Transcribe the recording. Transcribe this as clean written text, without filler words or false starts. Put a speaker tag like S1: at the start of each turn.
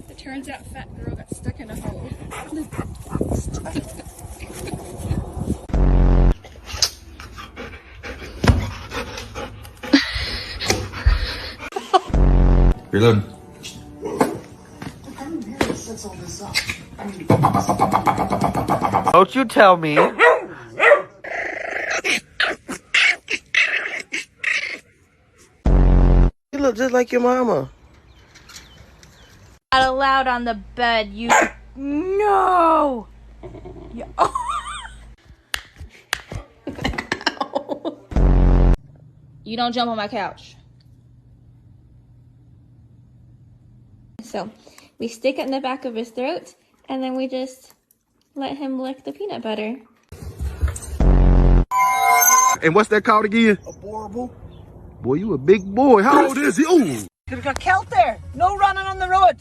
S1: It turns out fat girl got stuck in a hole.
S2: Reload.
S3: Don't you tell me. You look just like your mama.
S1: Not allowed on the bed, you. No! Yeah. You don't jump on my couch. So, we stick it in the back of his throat, and then we just let him lick the peanut butter.
S2: And what's that called again?
S4: A borible.
S2: Boy, you a big boy. How old is he? Ooh.
S4: Could have got killed there. No running on the road.